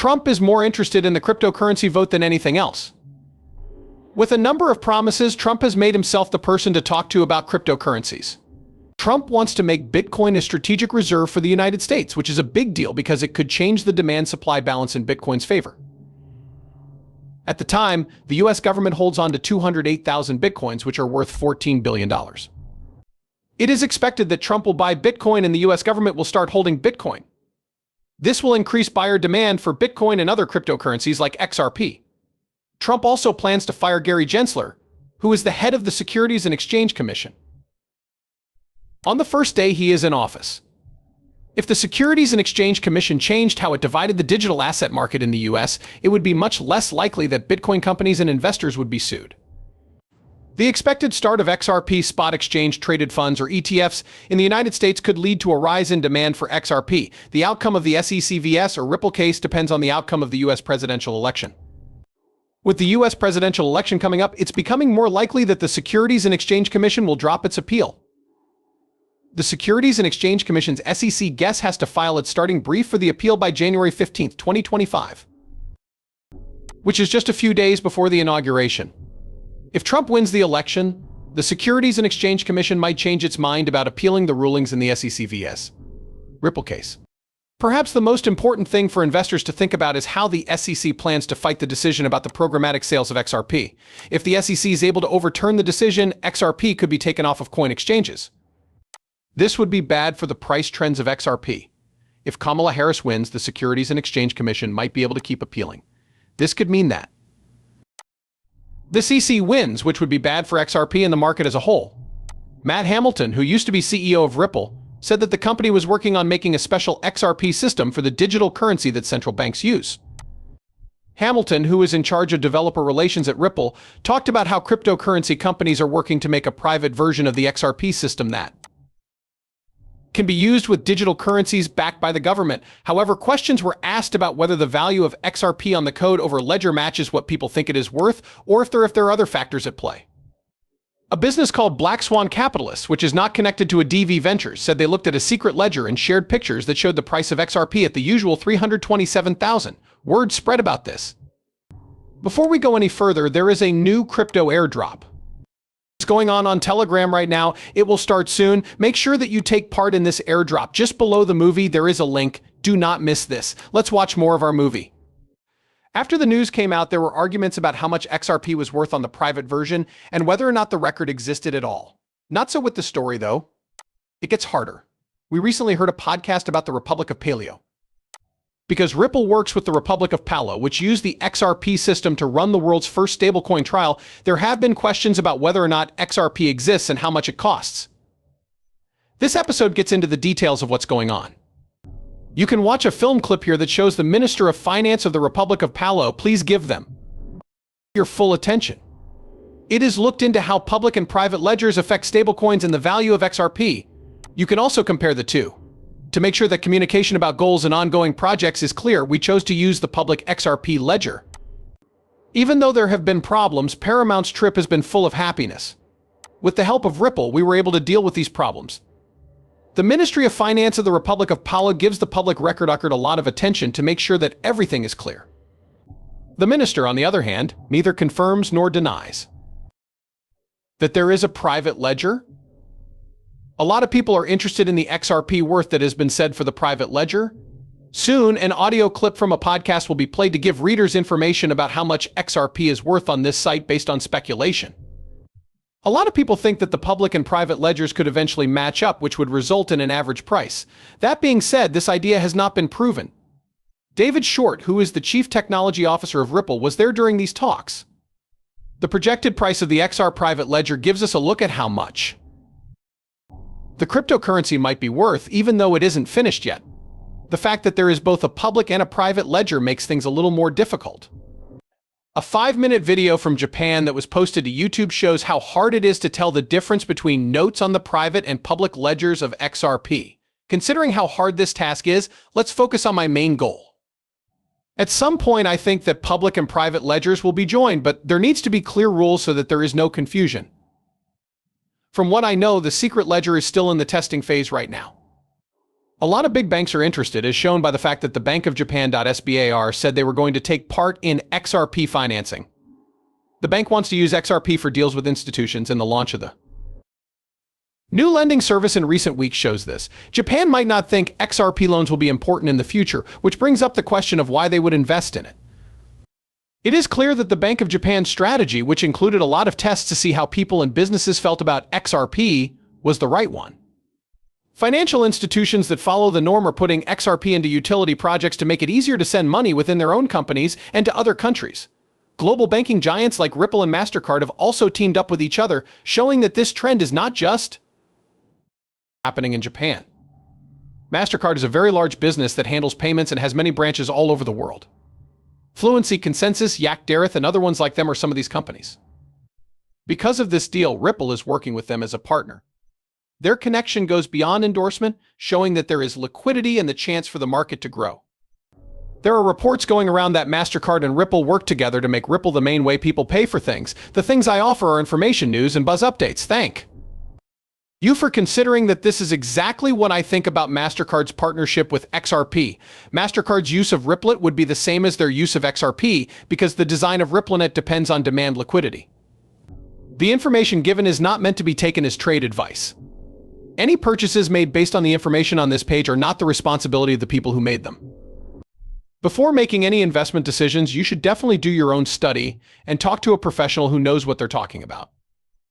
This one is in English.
Trump is more interested in the cryptocurrency vote than anything else. With a number of promises, Trump has made himself the person to talk to about cryptocurrencies. Trump wants to make Bitcoin a strategic reserve for the United States, which is a big deal because it could change the demand-supply balance in Bitcoin's favor. At the time, the US government holds on to 208,000 Bitcoins, which are worth $14 billion. It is expected that Trump will buy Bitcoin and the US government will start holding Bitcoin. This will increase buyer demand for Bitcoin and other cryptocurrencies like XRP. Trump also plans to fire Gary Gensler, who is the head of the Securities and Exchange Commission, on the first day he is in office. If the Securities and Exchange Commission changed how it divided the digital asset market in the US, it would be much less likely that Bitcoin companies and investors would be sued. The expected start of XRP spot exchange traded funds, or ETFs, in the United States could lead to a rise in demand for XRP. The outcome of the SEC or Ripple case depends on the outcome of the US presidential election. With the US presidential election coming up, it's becoming more likely that the Securities and Exchange Commission will drop its appeal. The Securities and Exchange Commission's SEC guess has to file its starting brief for the appeal by January 15, 2025, which is just a few days before the inauguration. If Trump wins the election, the Securities and Exchange Commission might change its mind about appealing the rulings in the SEC vs. Ripple case. Perhaps the most important thing for investors to think about is how the SEC plans to fight the decision about the programmatic sales of XRP. If the SEC is able to overturn the decision, XRP could be taken off of coin exchanges. This would be bad for the price trends of XRP. If Kamala Harris wins, the Securities and Exchange Commission might be able to keep appealing. This could mean that the SEC wins, which would be bad for XRP and the market as a whole. Matt Hamilton, who used to be CEO of Ripple, said that the company was working on making a special XRP system for the digital currency that central banks use. Hamilton, who is in charge of developer relations at Ripple, talked about how cryptocurrency companies are working to make a private version of the XRP system that can be used with digital currencies backed by the government. However, questions were asked about whether the value of XRP on the code over ledger matches what people think it is worth, or if there are other factors at play. A business called Black Swan Capitalists, which is not connected to a DV Ventures, said they looked at a secret ledger and shared pictures that showed the price of XRP at the usual 327,000. Word spread about this. Before we go any further, there is a new crypto airdrop. It's going on Telegram right now. It will start soon. Make sure that you take part in this airdrop. Just below the movie, there is a link. Do not miss this. Let's watch more of our movie. After the news came out, there were arguments about how much XRP was worth on the private version and whether or not the record existed at all. Not so with the story, though. It gets harder. We recently heard a podcast about the Republic of Paleo. Because Ripple works with the Republic of Palo, which used the XRP system to run the world's first stablecoin trial, there have been questions about whether or not XRP exists and how much it costs. This episode gets into the details of what's going on. You can watch a film clip here that shows the Minister of Finance of the Republic of Palo. Please give them your full attention. It is looked into how public and private ledgers affect stablecoins and the value of XRP. You can also compare the two. To make sure that communication about goals and ongoing projects is clear, we chose to use the public XRP ledger. Even though there have been problems, Paramount's trip has been full of happiness. With the help of Ripple, we were able to deal with these problems. The Ministry of Finance of the Republic of Palo gives the public record a lot of attention to make sure that everything is clear. The minister, on the other hand, neither confirms nor denies that there is a private ledger. A lot of people are interested in the XRP worth that has been said for the private ledger. Soon, an audio clip from a podcast will be played to give readers information about how much XRP is worth on this site based on speculation. A lot of people think that the public and private ledgers could eventually match up, which would result in an average price. That being said, this idea has not been proven. David Short, who is the Chief Technology Officer of Ripple, was there during these talks. The projected price of the XR private ledger gives us a look at how much the cryptocurrency might be worth, even though it isn't finished yet. The fact that there is both a public and a private ledger makes things a little more difficult. A 5-minute video from Japan that was posted to YouTube shows how hard it is to tell the difference between notes on the private and public ledgers of XRP. Considering how hard this task is, let's focus on my main goal. At some point, I think that public and private ledgers will be joined, but there needs to be clear rules so that there is no confusion. From what I know, the secret ledger is still in the testing phase right now. A lot of big banks are interested, as shown by the fact that the Bank of Japan.sbar said they were going to take part in XRP financing. The bank wants to use XRP for deals with institutions, and the launch of the new lending service in recent weeks shows this. Japan might not think XRP loans will be important in the future, which brings up the question of why they would invest in it. It is clear that the Bank of Japan's strategy, which included a lot of tests to see how people and businesses felt about XRP, was the right one. Financial institutions that follow the norm are putting XRP into utility projects to make it easier to send money within their own companies and to other countries. Global banking giants like Ripple and MasterCard have also teamed up with each other, showing that this trend is not just happening in Japan. MasterCard is a very large business that handles payments and has many branches all over the world. Fluency, Consensus, Yak Dareth, and other ones like them are some of these companies. Because of this deal, Ripple is working with them as a partner. Their connection goes beyond endorsement, showing that there is liquidity and the chance for the market to grow. There are reports going around that MasterCard and Ripple work together to make Ripple the main way people pay for things. The things I offer are information, news, and buzz updates. Thank you for considering that this is exactly what I think about MasterCard's partnership with XRP. MasterCard's use of Ripplet would be the same as their use of XRP because the design of RippleNet depends on demand liquidity. The information given is not meant to be taken as trade advice. Any purchases made based on the information on this page are not the responsibility of the people who made them. Before making any investment decisions, you should definitely do your own study and talk to a professional who knows what they're talking about.